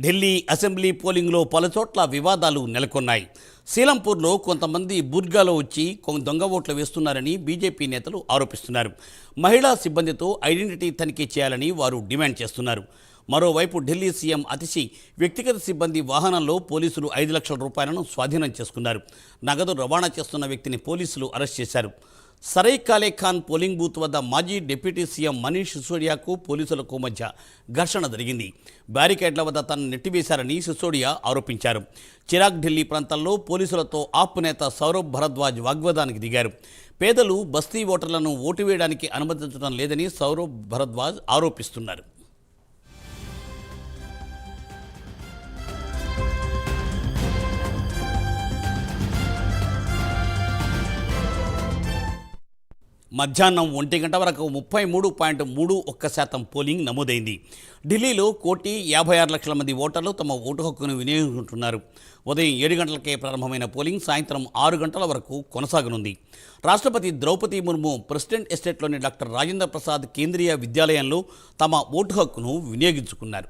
Delhi assembly పోలింగ్లో పలుచోట్ల వివాదాలు నెలకొన్నాయి. సీలంపూర్లో కొంతమంది బుర్గాలో వచ్చి దొంగ ఓట్లు వేస్తున్నారని బీజేపీ నేతలు ఆరోపిస్తున్నారు. మహిళా సిబ్బందితో ఐడెంటిటీ తనిఖీ చేయాలని వారు డిమాండ్ చేస్తున్నారు. మరోవైపు ఢిల్లీ సీఎం అతిషి వ్యక్తిగత సిబ్బంది వాహనంలో పోలీసులు 5 లక్షల రూపాయలను స్వాధీనం చేసుకున్నారు. నగదు రవాణా చేస్తున్న వ్యక్తిని పోలీసులు అరెస్ట్ చేశారు. సరై కాలే ఖాన్ పోలింగ్ బూత్ వద్ద మాజీ డిప్యూటీ సీఎం మనీష్ సిసోడియాకు పోలీసులకు మధ్య ఘర్షణ జరిగింది. బ్యారికేడ్ల వద్ద తనను నెట్టివేశారని సిసోడియా ఆరోపించారు. చిరాగ్ ఢిల్లీ ప్రాంతాల్లో పోలీసులతో ఆప్ నేత సౌరభ్ భరద్వాజ్ వాగ్వాదానికి దిగారు. పేదలు బస్తీ ఓటర్లను ఓటు వేయడానికి అనుమతించడం లేదని సౌరభ్ భరద్వాజ్ ఆరోపిస్తున్నారు. మధ్యాహ్నం 1 గంట వరకు 33.31% పోలింగ్ నమోదైంది. ఢిల్లీలో 1,56,00,000 మంది ఓటర్లు తమ ఓటు హక్కును వినియోగించుకుంటున్నారు. ఉదయం 7 గంటలకే ప్రారంభమైన పోలింగ్ సాయంత్రం 6 గంటల వరకు కొనసాగనుంది. రాష్ట్రపతి ద్రౌపది ముర్ము ప్రెసిడెంట్ ఎస్టేట్లోని డాక్టర్ రాజేంద్ర ప్రసాద్ కేంద్రీయ విద్యాలయంలో తమ ఓటు హక్కును వినియోగించుకున్నారు.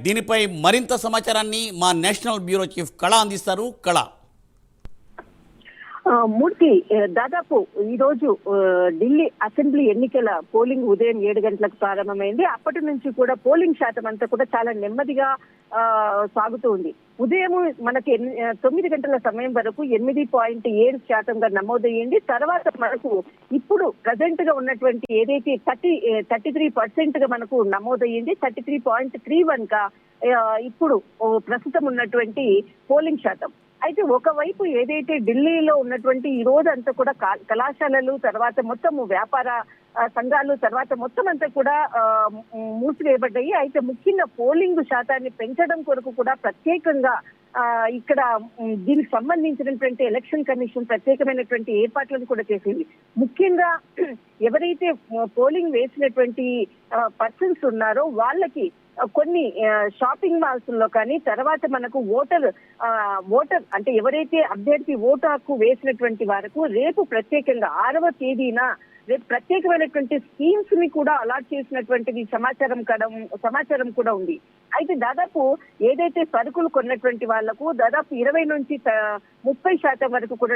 దీనిపై మరింత సమాచారాన్ని మా నేషనల్ బ్యూరో చీఫ్ కళ అందిస్తారు. కళ. మూర్తి, దాదాపు ఈ రోజు ఢిల్లీ అసెంబ్లీ ఎన్నికల పోలింగ్ ఉదయం 7 గంటలకు ప్రారంభమైంది. అప్పటి నుంచి కూడా పోలింగ్ శాతం అంతా కూడా చాలా నెమ్మదిగా సాగుతూ ఉంది. ఉదయం మనకి 9 గంటల సమయం వరకు 8.7% నమోదయ్యింది. తర్వాత మనకు ఇప్పుడు ప్రజెంట్ గా ఉన్నటువంటి ఏదైతే 33% గా మనకు నమోదయ్యింది. 33.31 గా ఇప్పుడు ప్రస్తుతం ఉన్నటువంటి పోలింగ్ శాతం. అయితే ఒకవైపు ఏదైతే ఢిల్లీలో ఉన్నటువంటి ఈ రోజు అంతా కూడా కళాశాలలు, తర్వాత మొత్తం వ్యాపార సంఘాలు, తర్వాత మొత్తం అంతా కూడా మూసివేయబడ్డాయి. అయితే ముఖ్యంగా పోలింగ్ శాతాన్ని పెంచడం కొరకు కూడా ప్రత్యేకంగా ఇక్కడ దీనికి సంబంధించినటువంటి ఎలక్షన్ కమిషన్ ప్రత్యేకమైనటువంటి ఏర్పాట్లను కూడా చేసింది. ముఖ్యంగా ఎవరైతే పోలింగ్ వేసినటువంటి పర్సన్స్ ఉన్నారో వాళ్ళకి కొన్ని షాపింగ్ మాల్స్ లో కానీ, తర్వాత మనకు ఓటర్ అంటే ఎవరైతే అభ్యర్థి ఓటు హక్కు వేసినటువంటి వారికి రేపు ప్రత్యేకంగా 6వ తేదీన రేపు ప్రత్యేకమైనటువంటి స్కీమ్స్ ని కూడా అలాట్ చేసినటువంటి సమాచారం కూడా ఉంది. అయితే దాదాపు ఏదైతే సరుకులు కొన్నటువంటి వాళ్లకు దాదాపు 20 నుంచి 30% వరకు కూడా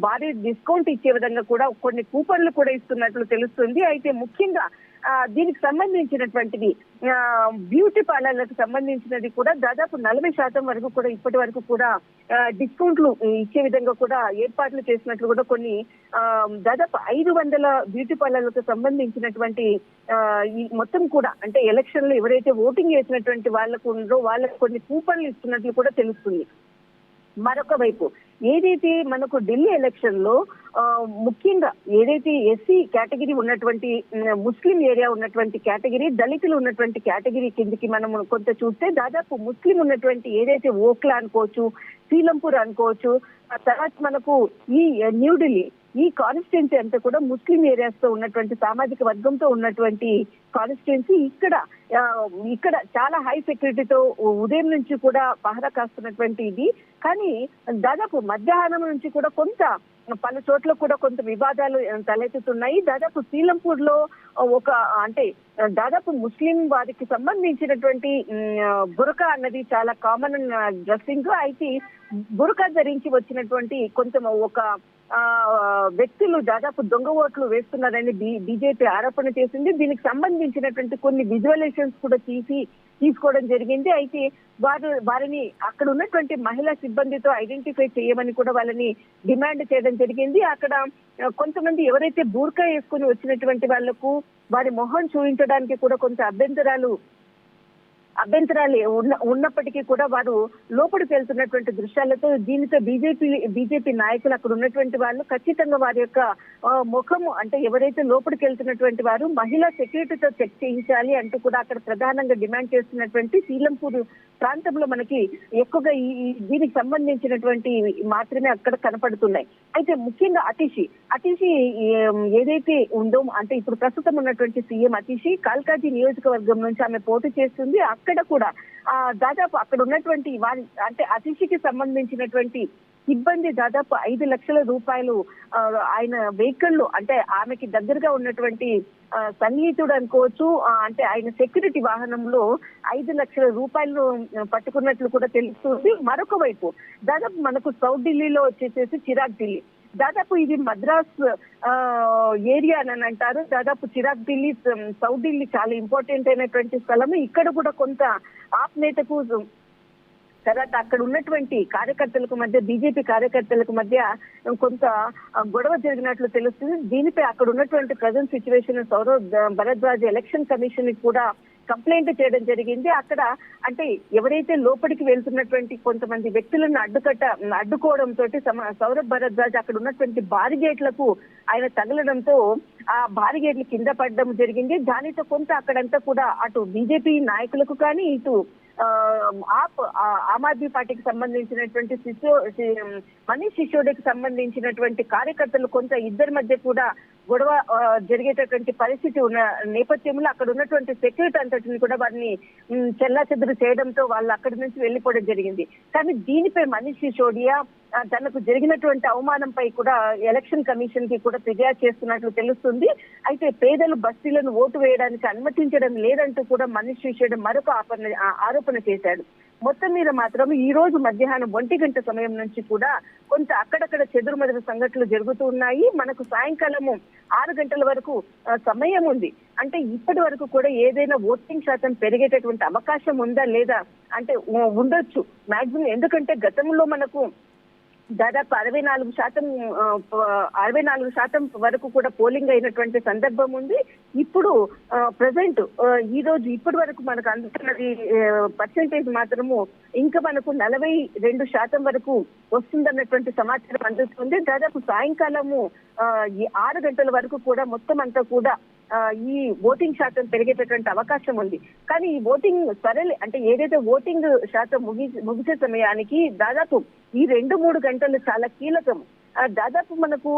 భారీ డిస్కౌంట్ ఇచ్చే విధంగా కూడా కొన్ని కూపన్లు కూడా ఇస్తున్నట్లు తెలుస్తుంది. అయితే ముఖ్యంగా దీనికి సంబంధించినటువంటిది బ్యూటీ పార్లర్లకు సంబంధించినది కూడా దాదాపు 40% వరకు కూడా ఇప్పటి వరకు కూడా డిస్కౌంట్లు ఇచ్చే విధంగా కూడా ఏర్పాట్లు చేసినట్లు కూడా కొన్ని దాదాపు 500 బ్యూటీ పార్లర్లకు సంబంధించినటువంటి ఈ మొత్తం కూడా అంటే ఎలక్షన్ లో ఎవరైతే ఓటింగ్ చేసినటువంటి వాళ్ళకు ఉన్నారో వాళ్ళకు కొన్ని కూపన్లు ఇస్తున్నట్లు కూడా తెలుస్తుంది. మరొక వైపు ఏదైతే మనకు ఢిల్లీ ఎలక్షన్ లో ముఖ్యంగా ఏదైతే ఎస్సీ కేటగిరీ ఉన్నటువంటి, ముస్లిం ఏరియా ఉన్నటువంటి కేటగిరీ, దళితులు ఉన్నటువంటి కేటగిరీ కిందికి మనం కొంత చూస్తే దాదాపు ముస్లిం ఉన్నటువంటి ఏదైతే ఓక్లా అనుకోవచ్చు, సీలంపూర్ అనుకోవచ్చు, తర్వాత మనకు ఈ న్యూఢిల్లీ ఈ కాన్స్టిట్యున్సీ అంతా కూడా ముస్లిం ఏరియాస్ తో ఉన్నటువంటి సామాజిక వర్గంతో ఉన్నటువంటి కాన్స్టిట్యున్సీ. ఇక్కడ చాలా హై సెక్యూరిటీతో ఉదయం నుంచి కూడా పహరా కాస్తున్నటువంటి ఇది. కానీ దాదాపు మధ్యాహ్నం నుంచి కూడా పలు చోట్ల కూడా కొంత వివాదాలు తలెత్తుతున్నాయి. దాదాపు సీలంపూర్ లో దాదాపు ముస్లిం వారికి సంబంధించినటువంటి బురకా అన్నది చాలా కామన్ డ్రెస్సింగ్. అయితే బురకా ధరించి వచ్చినటువంటి ఒక వ్యక్తులు దాదాపు దొంగ ఓట్లు వేస్తున్నారని బీజేపీ ఆరోపణ చేసింది. దీనికి సంబంధించినటువంటి కొన్ని విజువలైజేషన్స్ కూడా తీసుకోవడం జరిగింది. అయితే వారిని అక్కడ ఉన్నటువంటి మహిళా సిబ్బందితో ఐడెంటిఫై చేయమని కూడా వాళ్ళని డిమాండ్ చేయడం జరిగింది. అక్కడ కొంతమంది ఎవరైతే బూర్కా వేసుకుని వచ్చినటువంటి వాళ్లకు వారి మొహం చూపించడానికి కూడా కొంత అభ్యంతరాలు ఉన్నప్పటికీ కూడా వారు లోపలికి వెళ్తున్నటువంటి దృశ్యాలతో దీనితో బీజేపీ నాయకులు అక్కడ ఉన్నటువంటి వాళ్ళు ఖచ్చితంగా వారి యొక్క ముఖము అంటే ఎవరైతే లోపలికి వెళ్తున్నటువంటి వారు మహిళా సెక్యూరిటీతో చెక్ చేయించాలి అంటూ కూడా అక్కడ ప్రధానంగా డిమాండ్ చేస్తున్నటువంటి సీలంపూర్ ప్రాంతంలో మనకి ఎక్కువగా దీనికి సంబంధించినటువంటి మాత్రమే అక్కడ కనపడుతున్నాయి. అయితే ముఖ్యంగా అతిషి ఏదైతే ఉందో అంటే ఇప్పుడు ప్రస్తుతం ఉన్నటువంటి సీఎం అతిషి కాల్కాజీ నియోజకవర్గం నుంచి ఆమె పోటీ చేస్తుంది. అక్కడ కూడా దాదాపు అక్కడ ఉన్నటువంటి వారి అంటే అతిషికి సంబంధించినటువంటి ఇబ్బంది దాదాపు 5 లక్షల రూపాయలు ఆయన వెహికల్ అంటే ఆమెకి దగ్గరగా ఉన్నటువంటి సన్నిహితుడు అనుకోవచ్చు, అంటే ఆయన సెక్యూరిటీ వాహనంలో 5 లక్షల రూపాయలు పట్టుకున్నట్లు కూడా తెలుస్తుంది. మరొక వైపు దాదాపు మనకు సౌత్ ఢిల్లీలో వచ్చేసేసి చిరాగ్ ఢిల్లీ, దాదాపు ఇది మద్రాస్ ఏరియా అని అంటారు. దాదాపు చిరాగ్ ఢిల్లీ, సౌత్ ఢిల్లీ చాలా ఇంపార్టెంట్ అయినటువంటి స్థలం. ఇక్కడ కూడా కొంత ఆప్ నేతకు తర్వాత అక్కడ ఉన్నటువంటి కార్యకర్తలకు మధ్య, బీజేపీ కార్యకర్తలకు మధ్య కొంత గొడవ జరిగినట్లు తెలుస్తుంది. దీనిపై అక్కడ ఉన్నటువంటి present situation Saurabh Bharadwaj election commission కూడా కంప్లైంట్ చేయడం జరిగింది. అక్కడ అంటే ఎవరైతే లోపలికి వెళ్తున్నటువంటి కొంతమంది వ్యక్తులను అడ్డుకోవడంతో సౌరవ్ భరద్వాజ్ అక్కడ ఉన్నటువంటి బారిగేట్లకు ఆయన తగలడంతో ఆ బారిగేట్లు కింద పడడం జరిగింది. దానితో కొంత అక్కడంతా కూడా అటు బీజేపీ నాయకులకు కానీ ఇటు ఆమ్ ఆద్మీ పార్టీకి సంబంధించినటువంటి మనీష్ సిసోడియాకి సంబంధించినటువంటి కార్యకర్తలు కొంత ఇద్దరి మధ్య కూడా గొడవ జరిగేటటువంటి పరిస్థితి ఉన్న నేపథ్యంలో అక్కడ ఉన్నటువంటి సెక్యూరిటీ అంతటిని కూడా వారిని చెల్లాచెదురు చేయడంతో వాళ్ళు అక్కడి నుంచి వెళ్లిపోవడం జరిగింది. కానీ దీనిపై మనీష్ సిసోడియా తనకు జరిగినటువంటి అవమానంపై కూడా ఎలక్షన్ కమిషన్ కి కూడా ఫిర్యాదు చేస్తున్నట్లు తెలుస్తుంది. అయితే పేదలు బస్తీలను ఓటు వేయడానికి అనుమతించడం లేదంటూ కూడా మనీష్ సిసోడియా మరొక ఆరోపణ చేశాడు. మొత్తం మీద మాత్రం ఈ రోజు మధ్యాహ్నం 1 గంట సమయం నుంచి కూడా కొంత అక్కడక్కడ చెదురుమదురు సంఘటనలు జరుగుతూ ఉన్నాయి. మనకు సాయంకాలము 6 గంటల వరకు సమయం ఉంది. అంటే ఇప్పటి వరకు కూడా ఏదైనా ఓటింగ్ శాతం పెరిగేటటువంటి అవకాశం ఉందా లేదా అంటే ఉండొచ్చు మాక్సిమం. ఎందుకంటే గతంలో మనకు దాదాపు 64% వరకు కూడా పోలింగ్ అయినటువంటి సందర్భం ఉంది. ఇప్పుడు ప్రజెంట్ ఈ రోజు ఇప్పటి వరకు మనకు అందుతున్నది పర్సెంటేజ్ మాత్రము ఇంకా మనకు 42% వరకు వస్తుందన్నటువంటి సమాచారం అందుతుంది. దాదాపు సాయంకాలము 6 గంటల వరకు కూడా మొత్తం అంతా కూడా ఈ ఓటింగ్ శాతం పెరిగేటటువంటి అవకాశం ఉంది. కానీ ఈ ఓటింగ్ అంటే ఏదైతే ఓటింగ్ శాతం ముగిసే సమయానికి దాదాపు ఈ 2-3 గంటలు చాలా కీలకం. దాదాపు మనకు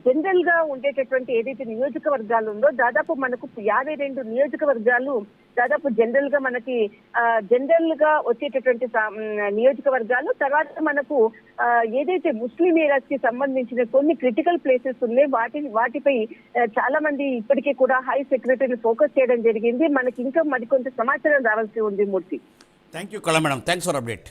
జనరల్ గా ఉండేటటువంటి ఏదైతే నియోజకవర్గాలు ఉందో దాదాపు మనకు 52 నియోజకవర్గాలు దాదాపు జనరల్ గా మనకి జనరల్ గా వచ్చేటటువంటి నియోజకవర్గాలు. తర్వాత మనకు ఏదైతే ముస్లిం ఏరియాస్ కి సంబంధించిన కొన్ని క్రిటికల్ ప్లేసెస్ ఉన్నాయి వాటిపై చాలా మంది ఇప్పటికే కూడా హై సెక్యూరిటీని ఫోకస్ చేయడం జరిగింది. మనకి ఇంకా మరికొంత సమాచారం రావాల్సి ఉంది. మూర్తి, థ్యాంక్ యూ కళ మేడం, థ్యాంక్స్ ఫర్ అప్డేట్.